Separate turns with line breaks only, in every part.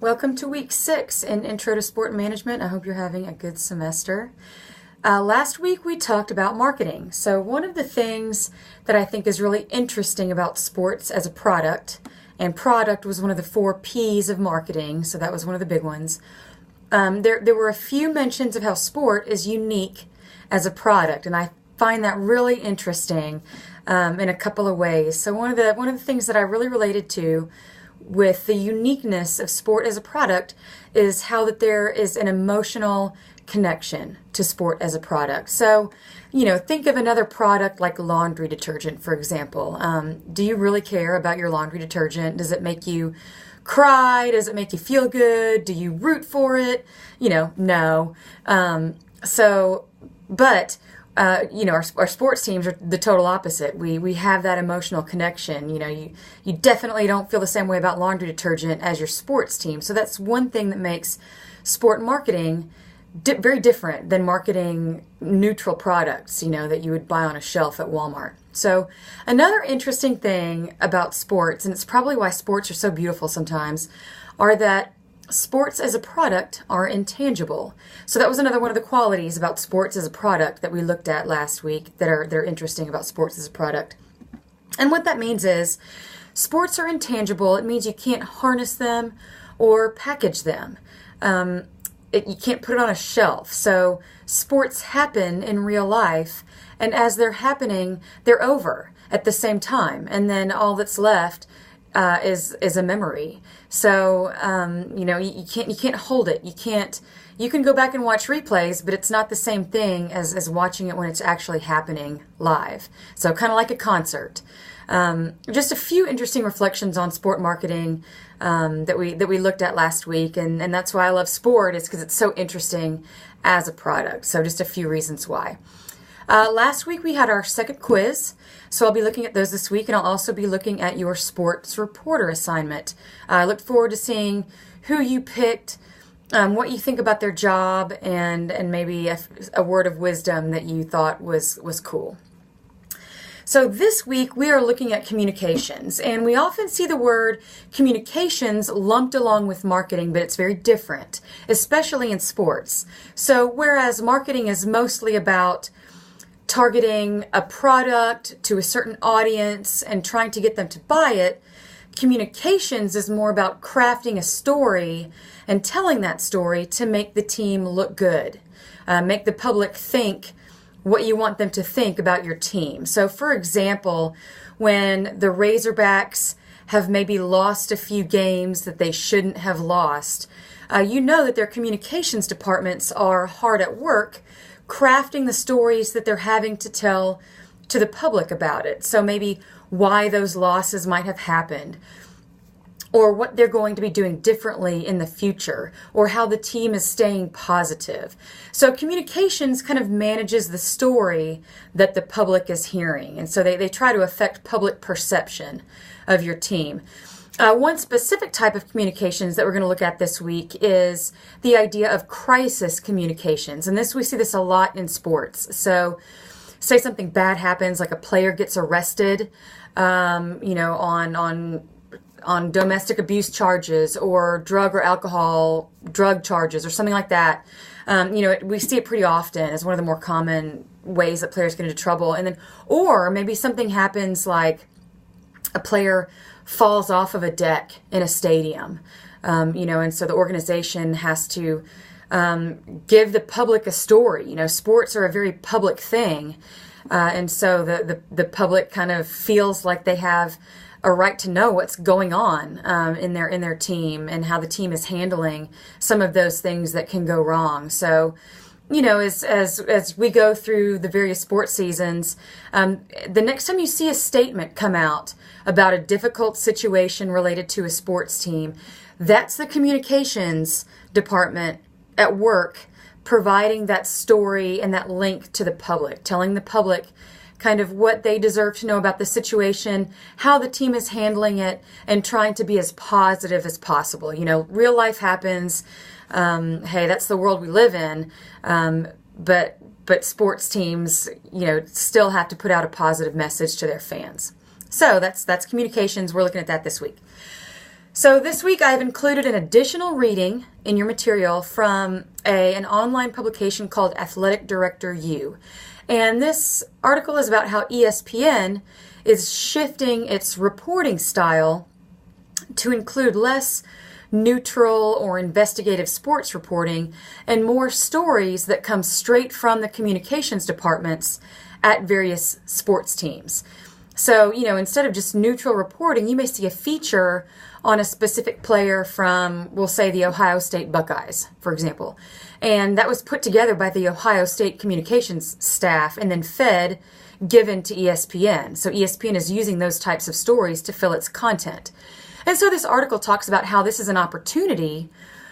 Welcome to week 6 in Intro to Sport Management. I hope you're having a good semester. Last week we talked about marketing. So one of the things that I think is really interesting about sports as a product, and product was one of the 4 P's of marketing, so that was one of the big ones. There were a few mentions of how sport is unique as a product, and I find that really interesting in a couple of ways. So one of the things that I really related to with the uniqueness of sport as a product is how that there is an emotional connection to sport as a product. So, think of another product like laundry detergent, for example. Do you really care about your laundry detergent? Does it make you cry? Does it make you feel good? Do you root for it? No. Our sports teams are the total opposite. We have that emotional connection. You definitely don't feel the same way about laundry detergent as your sports team. So that's one thing that makes sport marketing very different than marketing neutral products, that you would buy on a shelf at Walmart. So another interesting thing about sports, and it's probably why sports are so beautiful sometimes, are that sports as a product are intangible. So that was another one of the qualities about sports as a product that we looked at last week that are interesting about sports as a product. And what that means is sports are intangible. It means you can't harness them or package them. You can't put it on a shelf. So sports happen in real life, and as they're happening, they're over at the same time. And then all that's left is a memory. So you can't hold it. You can go back and watch replays, but it's not the same thing as watching it when it's actually happening live. So kind of like a concert. Just a few interesting reflections on sport marketing that we looked at last week, and that's why I love sport, is because it's so interesting as a product. So just a few reasons why. Last week we had our second quiz, so I'll be looking at those this week, and I'll also be looking at your sports reporter assignment. I look forward to seeing who you picked, what you think about their job, and maybe a word of wisdom that you thought was cool. So this week we are looking at communications, and we often see the word communications lumped along with marketing, but it's very different, especially in sports. So whereas marketing is mostly about targeting a product to a certain audience and trying to get them to buy it, communications is more about crafting a story and telling that story to make the team look good, make the public think what you want them to think about your team. So for example, when the Razorbacks have maybe lost a few games that they shouldn't have lost, that their communications departments are hard at work crafting the stories that they're having to tell to the public about it. So maybe why those losses might have happened, or what they're going to be doing differently in the future, or how the team is staying positive. So communications kind of manages the story that the public is hearing. And so they try to affect public perception of your team. One specific type of communications that we're going to look at this week is the idea of crisis communications. And we see this a lot in sports. So say something bad happens, like a player gets arrested, on domestic abuse charges or drug or alcohol drug charges or something like that. We see it pretty often as one of the more common ways that players get into trouble. Or maybe something happens like a player falls off of a deck in a stadium, and so the organization has to give the public a story. Sports are a very public thing, and so the public kind of feels like they have a right to know what's going on in their team and how the team is handling some of those things that can go wrong. So, as we go through the various sports seasons, the next time you see a statement come out about a difficult situation related to a sports team, that's the communications department at work providing that story and that link to the public, telling the public kind of what they deserve to know about the situation, how the team is handling it, and trying to be as positive as possible. Real life happens. Hey, that's the world we live in. But sports teams, still have to put out a positive message to their fans. So that's communications. We're looking at that this week. So this week I've included an additional reading in your material from an online publication called Athletic Director U. And this article is about how ESPN is shifting its reporting style to include less neutral or investigative sports reporting and more stories that come straight from the communications departments at various sports teams. So, instead of just neutral reporting, you may see a feature on a specific player from, we'll say, the Ohio State Buckeyes, for example. And that was put together by the Ohio State communications staff and then given to ESPN. So ESPN is using those types of stories to fill its content. And so this article talks about how this is an opportunity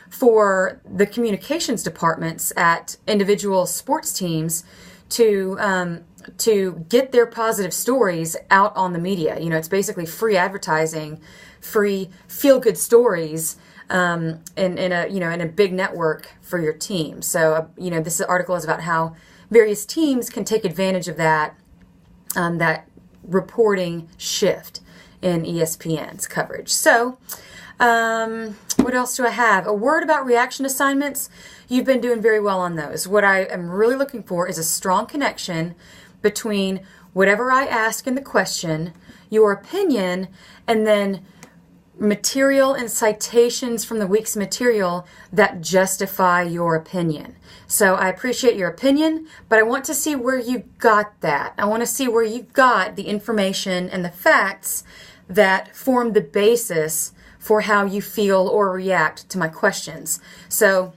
for the communications departments at individual sports teams to get their positive stories out on the media. It's basically free advertising, free feel-good stories in a big network for your team. So this article is about how various teams can take advantage of that reporting shift in ESPN's coverage. So, what else do I have? A word about reaction assignments. You've been doing very well on those. What I am really looking for is a strong connection between whatever I ask in the question, your opinion, and then material and citations from the week's material that justify your opinion. So I appreciate your opinion, but I want to see where you got that. I want to see where you got the information and the facts that form the basis for how you feel or react to my questions. So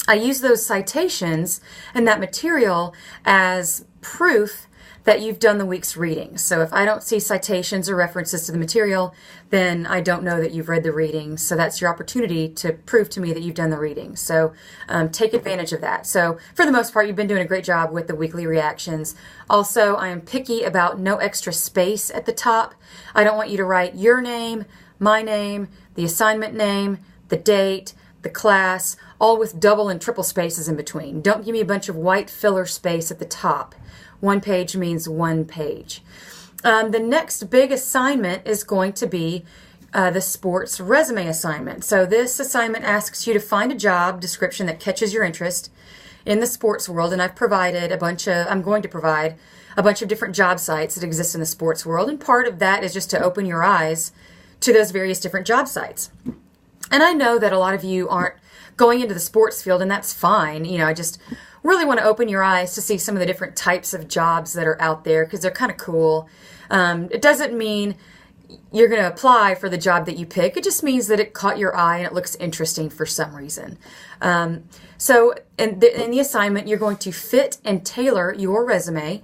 I use those citations and that material as proof that you've done the week's reading. So if I don't see citations or references to the material, then I don't know that you've read the reading. So that's your opportunity to prove to me that you've done the reading. So take advantage of that. So for the most part, you've been doing a great job with the weekly reactions. Also, I am picky about no extra space at the top. I don't want you to write your name, my name, the assignment name, the date, the class, all with double and triple spaces in between. Don't give me a bunch of white filler space at the top. One page means one page. The next big assignment is going to be the sports resume assignment. So this assignment asks you to find a job description that catches your interest in the sports world, and I'm going to provide a bunch of different job sites that exist in the sports world, and part of that is just to open your eyes to those various different job sites. And I know that a lot of you aren't going into the sports field, and that's fine. I just really want to open your eyes to see some of the different types of jobs that are out there because they're kind of cool. It doesn't mean you're going to apply for the job that you pick. It just means that it caught your eye and it looks interesting for some reason. So in the assignment, you're going to fit and tailor your resume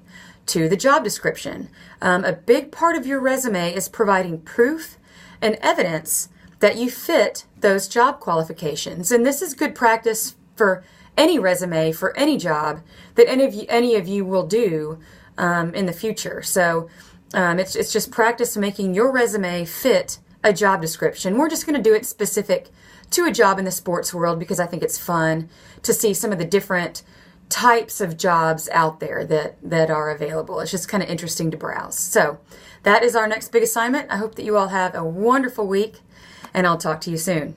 to the job description. A big part of your resume is providing proof and evidence that you fit those job qualifications. And this is good practice for any resume for any job that any of you will do in the future. So it's just practice making your resume fit a job description. We're just going to do it specific to a job in the sports world because I think it's fun to see some of the different types of jobs out there that are available. It's just kind of interesting to browse. So that is our next big assignment. I hope that you all have a wonderful week, and I'll talk to you soon.